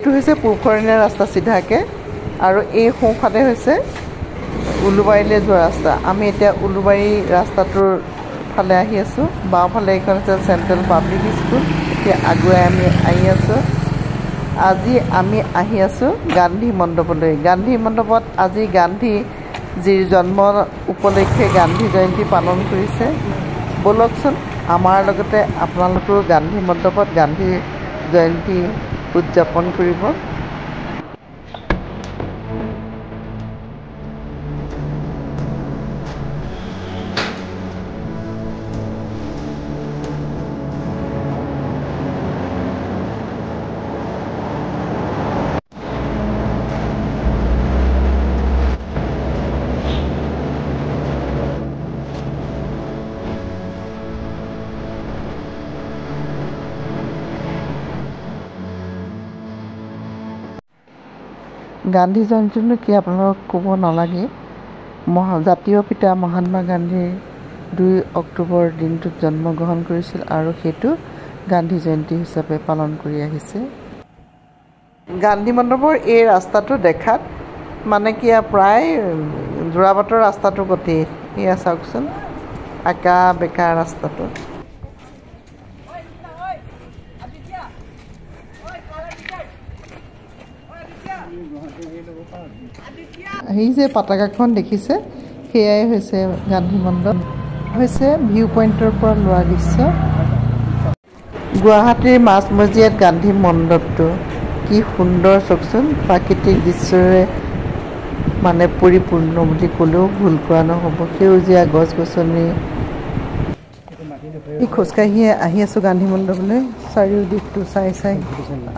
এইটো হৈছে পূবকৰণীয়া ৰাস্তা চিধাকৈ আৰু এই সোঁফালে হৈছে উলুবাৰীলৈ যোৱা ৰাস্তা। আমি এতিয়া উলুবাৰী ৰাস্তাটোৰ ফালে আহি আছোঁ। বাওঁফালে এইখন হৈছে চেণ্ট্ৰেল পাব্লিক স্কুল। এতিয়া আগুৱাই আমি আহি আছোঁ। আজি আমি আহি আছোঁ গান্ধী মণ্ডপলৈ। গান্ধী মণ্ডপত আজি গান্ধীজীৰ জন্ম উপলক্ষে গান্ধী জয়ন্তী পালন কৰিছে। ব'লকচোন আমাৰ লগতে আপোনালোকেও গান্ধী মণ্ডপত গান্ধী জয়ন্তী উদযাপন কৰিব। গান্ধী জয়ন্তীনো কি আপোনালোকক ক'ব নালাগে। জাতীয় পিতা মহাত্মা গান্ধীৰ 2 অক্টোবৰ দিনটোত জন্মগ্ৰহণ কৰিছিল আৰু সেইটো গান্ধী জয়ন্তী হিচাপে পালন কৰি আহিছে। গান্ধী মণ্ডপৰ এই ৰাস্তাটো দেখাত মানে কি প্ৰায় যোৰাবাটৰ ৰাস্তাটো গতি। এয়া চাওকচোন আঁকা বেকা ৰাস্তাটো। এই যে পতাকাখন দেখিছে সেয়াই হৈছে গান্ধী মণ্ডপ। হৈছে ভিউ পইণ্টৰ পৰা লোৱা দৃশ্য। গুৱাহাটীৰ মাজমজিয়াত গান্ধী মণ্ডপটো কি সুন্দৰ চাওকচোন। প্ৰাকৃতিক দৃশ্যৰে মানে পৰিপূৰ্ণ বুলি ক'লেও ভুল কোৱা নহ'ব। সেউজীয়া গছ গছনি। খোজকাঢ়িয়ে আহি আছোঁ গান্ধী মণ্ডপলৈ। চাৰিও দিশটো চাই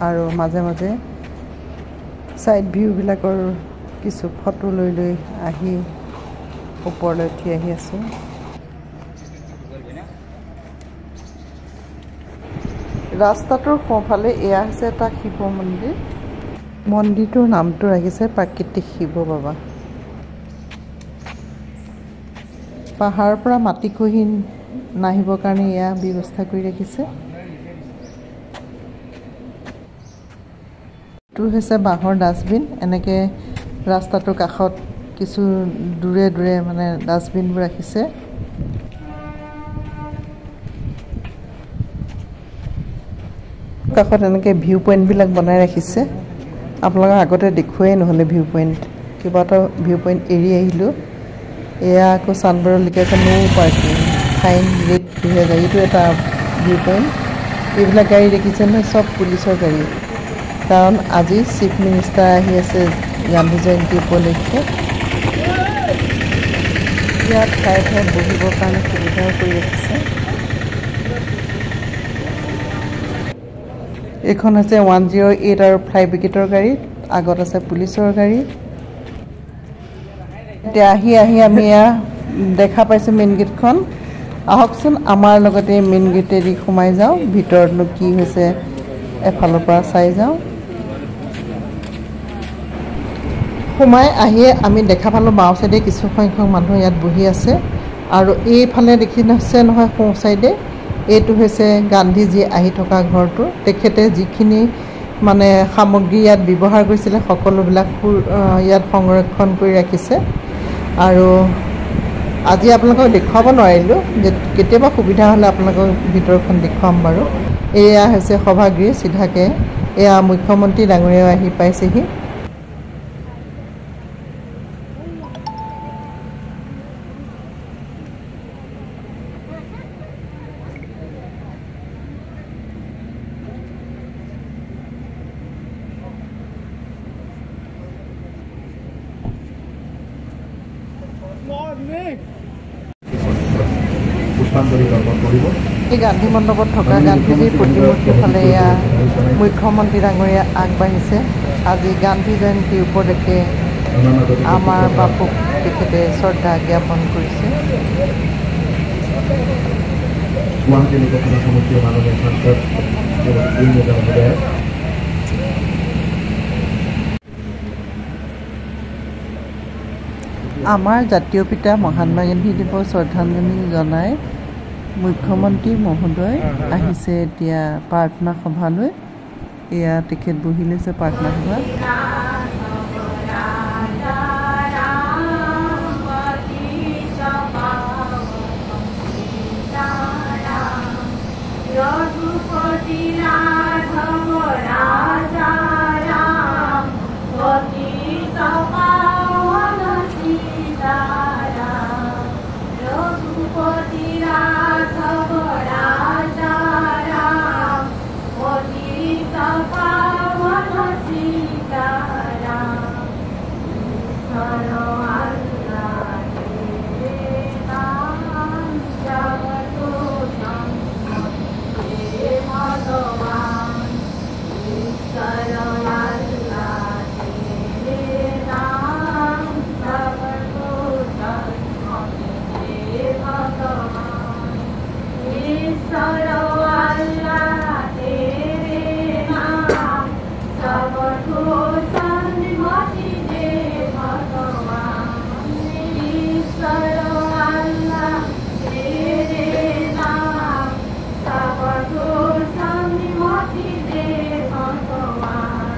আৰু মাজে মাজে ছাইড ভিউবিলাকৰ কিছু ফটো লৈ আহি ওপৰলৈ উঠি আহি আছোঁ। ৰাস্তাটোৰ সোঁফালে এয়া হৈছে এটা শিৱ মন্দিৰ। মন্দিৰটোৰ নামটো ৰাখিছে প্ৰাকৃতিক শিৱ বাবা। পাহাৰৰ পৰা মাটি খহি নাহিবৰ কাৰণে এয়া ব্যৱস্থা কৰি ৰাখিছে। এইটো হৈছে বাঁহৰ ডাষ্টবিন। এনেকৈ ৰাস্তাটোৰ কাষত কিছু দূৰে দূৰে মানে ডাষ্টবিনবোৰ ৰাখিছে। কাষত এনেকৈ ভিউ পইণ্টবিলাক বনাই ৰাখিছে। আপোনালোকক আগতে দেখুৱাই নহ'লে ভিউ পইণ্ট। কেইবাটাও ভিউ পইণ্ট এৰি আহিলোঁ। এয়া আকৌ চানবাৰৰ লিখা আছে নো পাৰ্কিং, ফাইন ৰেট 2000। এইটো এটা ভিউ পইণ্ট। এইবিলাক গাড়ী দেখিছে নহয়, চব পুলিচৰ গাড়ী। কাৰণ আজি চিফ মিনিষ্টাৰ আহি আছে গান্ধী জয়ন্তী উপলক্ষে। ইয়াত ঠায়ে ঠায়ে বহিবৰ কাৰণে সুবিধাও কৰি ৰাখিছে। এইখন হৈছে 108 আৰু ফায়াৰ ব্ৰিগেডৰ গাড়ী। আগত আছে পুলিচৰ গাড়ী। এতিয়া আহি আমি এয়া দেখা পাইছোঁ মেইন গেটখন। আহকচোন আমাৰ লগতে মেইন গেটেদি সোমাই যাওঁ। ভিতৰতনো কি হৈছে এফালৰ পৰা চাই যাওঁ। সোমাই আহিয়ে আমি দেখা পালোঁ বাওঁ চাইডে কিছু সংখ্যক মানুহ ইয়াত বহি আছে আৰু এইফালে দেখি আছে নহয় সোঁ চাইডে এইটো হৈছে গান্ধীজী আহি থকা ঘৰটো। তেখেতে যিখিনি মানে সামগ্ৰী ইয়াত ব্যৱহাৰ কৰিছিলে সকলোবিলাক ইয়াত সংৰক্ষণ কৰি ৰাখিছে। আৰু আজি আপোনালোকক দেখুৱাব নোৱাৰিলোঁ, যে কেতিয়াবা সুবিধা হ'লে আপোনালোকক ভিতৰখন দেখুৱাম বাৰু। এয়া হৈছে সভাগৃহ চিধাকৈ। এয়া মুখ্যমন্ত্ৰী ডাঙৰীয়াও আহি পাইছেহি। এই গান্ধী মণ্ডপত থকা গান্ধীজীৰ প্ৰতিমূৰ্তিৰ ফালে এয়া মুখ্যমন্ত্ৰী ডাঙৰীয়া আগবাঢ়িছে। আজি গান্ধী জয়ন্তী উপলক্ষে আমাৰ বাপুক তেখেতে শ্ৰদ্ধা জ্ঞাপন কৰিছে। আমাৰ জাতীয় পিতা মহাত্মা গান্ধী দেৱৰ শ্ৰদ্ধাঞ্জলি জনাই মুখ্যমন্ত্ৰী মহোদয় আহিছে এতিয়া প্ৰাৰ্থনা সভালৈ। এয়া তেখেত বহি লৈছে প্ৰাৰ্থনা সভাত।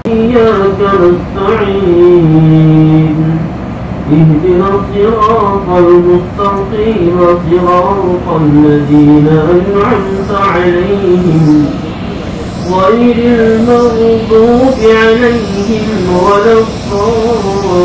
إياك نستعين اهدنا الصراط المستقيم صراط الذين أنعمت عليهم غير المغضوب عليهم ولا الضالين.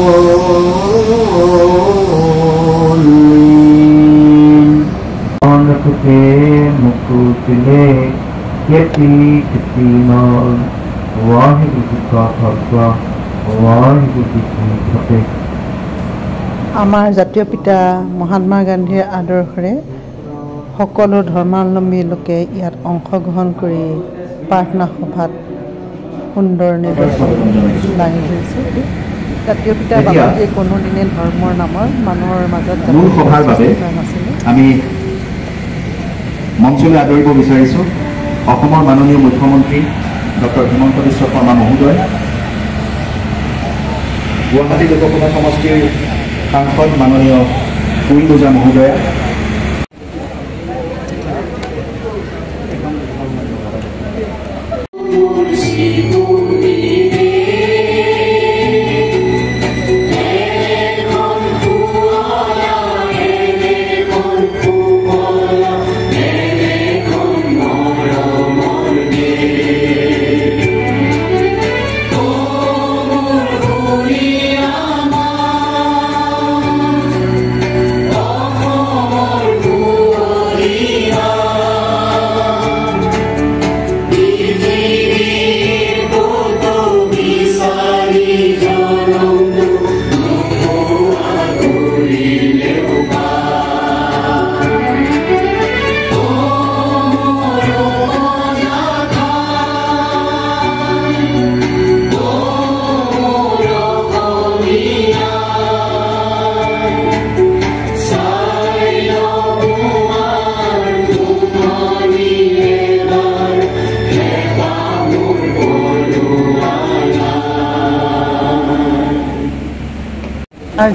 আমাৰ জাতীয় পিতা মহাত্মা গান্ধীৰ আদৰ্শৰে সকলো ধৰ্মাৱলম্বী লোকে ইয়াত অংশগ্ৰহণ কৰি প্ৰাৰ্থনা সভাত সুন্দৰ নিদৰ্শন দাঙি ধৰিছে। জাতীয় পিতা বাপুজীয়ে কোনোদিনে ধৰ্মৰ নামৰ মানুহৰ মাজত নাছিলে। আমি মঞ্চলৈ আদৰিব বিচাৰিছোঁ অসমৰ মাননীয় মুখ্যমন্ত্ৰী ডক্টৰ হিমন্ত বিশ্ব শৰ্মা মহোদয়, গুৱাহাটী লোকসভা সমষ্টিৰ সাংসদ মাননীয় কুইন পূজা মহোদয়া,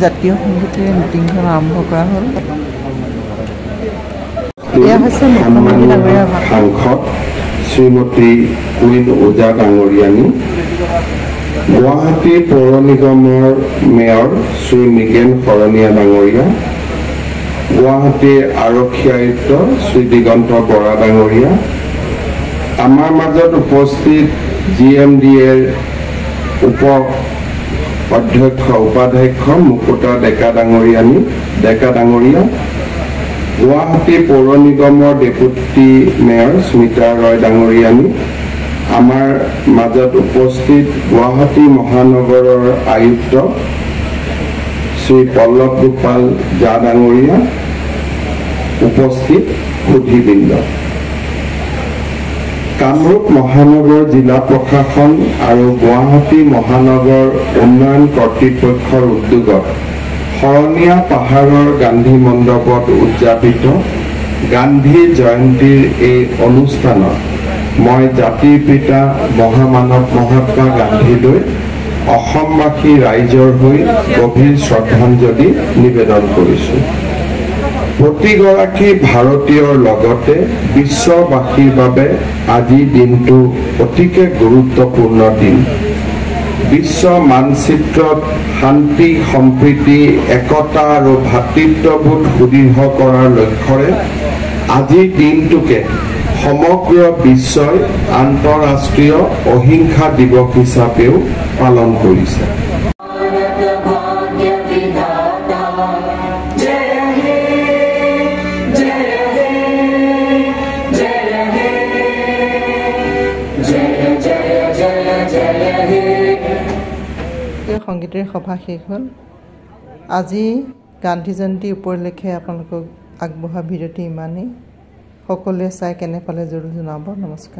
জাতীয় সংগীতেৰে মিটিংখন আৰম্ভ কৰা হ'ল। এয়া হৈছে মুখ্যমন্ত্ৰী ডাঙৰীয়াৰ সাংসদ শ্ৰীমতী কুইন ওজা ডাঙৰীয়ানী, গুৱাহাটী পৌৰ নিগমৰ মেয়ৰ শ্ৰী মৃগেন শৰণীয়া ডাঙৰীয়া, গুৱাহাটীৰ আৰক্ষী আয়ুক্ত শ্ৰী দিগন্ত বৰা ডাঙৰীয়া, আমাৰ মাজত উপস্থিত GMDAৰ উপাধ্যক্ষ মুকুতা ডেকা ডাঙৰীয়া, গুৱাহাটী পৌৰ নিগমৰ ডেপুটি মেয়ৰ স্মিতা ৰয় ডাঙৰীয়ানী, আমাৰ মাজত উপস্থিত গুৱাহাটী মহানগৰৰ আয়ুক্ত শ্ৰী পল্লৱ গোপাল জা ডাঙৰীয়া, উপস্থিত সুধীবৃন্দ, কামৰূপ মহানগৰ জিলা প্ৰশাসন আৰু গুৱাহাটী মহানগৰ উন্নয়ন কৰ্তৃপক্ষৰ উদ্যোগত শৰণীয়া পাহাৰৰ গান্ধী মণ্ডপত উদযাপিত গান্ধী জয়ন্তীৰ এই অনুষ্ঠানত মই জাতিৰ পিতা মহামানৱ মহাত্মা গান্ধীলৈ অসমবাসী ৰাইজৰ হৈ গভীৰ শ্ৰদ্ধাঞ্জলি নিবেদন কৰিছোঁ। প্ৰতিগৰাকী ভাৰতীয়ৰ লগতে বিশ্ববাসীৰ বাবে আজিৰ দিনটো অতিকে গুৰুত্বপূৰ্ণ দিন। বিশ্ব মানচিত্ৰত শান্তি, সম্প্ৰীতি, একতা আৰু ভাতৃত্ববোধ সুদৃঢ় কৰাৰ লক্ষ্যৰে আজিৰ দিনটোকে সমগ্ৰ বিশ্বই আন্তঃৰাষ্ট্ৰীয় অহিংসা দিৱস হিচাপেও পালন কৰিছে। সংগীতেৰ সভা শেষ হ'ল। আজি গান্ধী জয়ন্তী উপলক্ষে আপোনালোকক আগবঢ়োৱা ভিডিঅ'টি ইমানেই। সকলোৱে চাই কেনে পালে জৰুৰ জনাব। নমস্কাৰ।